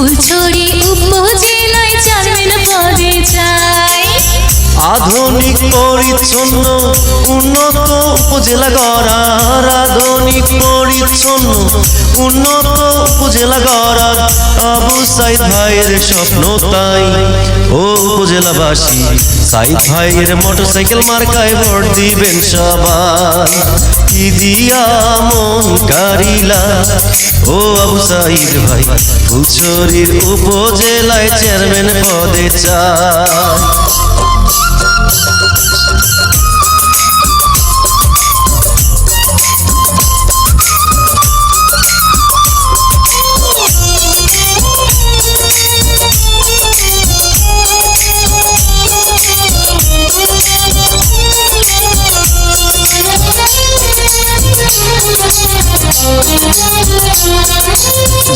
ফুলছড়ি উপজেলায় চেয়ারম্যান পদে চাই। আধুনিক পরিচ্ছন্ন উন্নত উপজেলা গড়ার, আধুনিক পরিচ্ছন্ন উন্নত উপজেলা গড়ার আবু সাইদ ভাইয়ের স্বপ্ন তাই। ও উপজেলাবাসী, সাইদ ভাইয়ের মোটরসাইকেল মার্কায় ভোট দিবেন সবাই। কি দিয়া মন কারিলা ও আবু সাইদ ভাই, ফুলছড়ির উপজেলায় চেয়ারম্যান পদে চাই।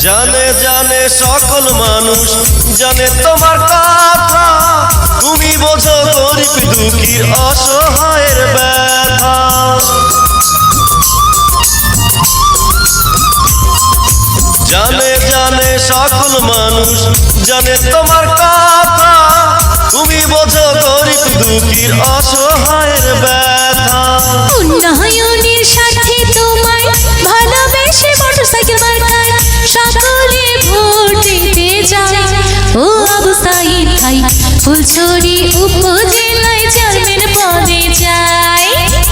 জানে জানে সকল মানুষ, জানে তোমার কথা, তুমি বোঝো গরিব দুঃখীর অসহায়ের ব্যথা। জানে জানে সকল মানুষ, জানে তোমার কথা, তুমি বোঝো গরিব দুঃখীর অসহায়ের ব্যথা। উন্নয়নের সাথে তোমায় ভালোবেসে মোটরসাইকেল মার্কায় সকলে ভোট দিতে যায়। ও আবু সাইদ ভাই, ফুলছড়ি উপজেলায় চেয়ারম্যান পদে চাই।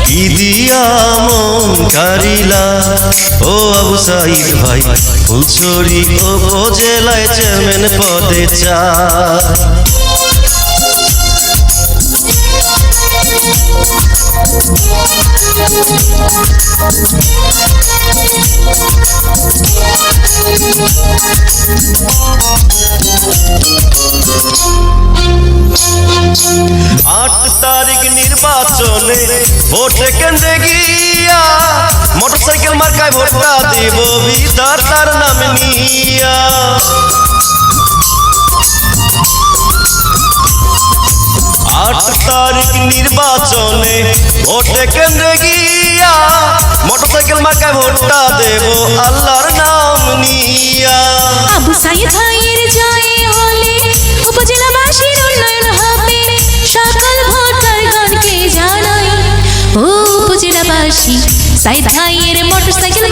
কি দিয়া মন কারিলা ও আবু সাইদ ভাই, ফুলছড়ি উপজেলায় চেয়ারম্যান পদে চাই। তারিখ নির্বাচনে ভোটে কেন্দ্রে গিয়া মোটরসাইকেল মার্কায় ভোটটা দেব বিধাতার নাম নিয়া। 8 তারিখ নির্বাচনে ভোটে কেন্দ্রে গিয়া মোটরসাইকেল মার্কায় ভোটটা দেব আল্লাহর নাম নিয়া। আবু সাইদ ভাইয়ের জয়ে হলে উপজেলাবাসীর উন্নয়ন হবে, সকল ভোটারগণকে জানাই। ও উপজেলাবাসী, সাইদ ভাইয়ের মোটরসাইকেল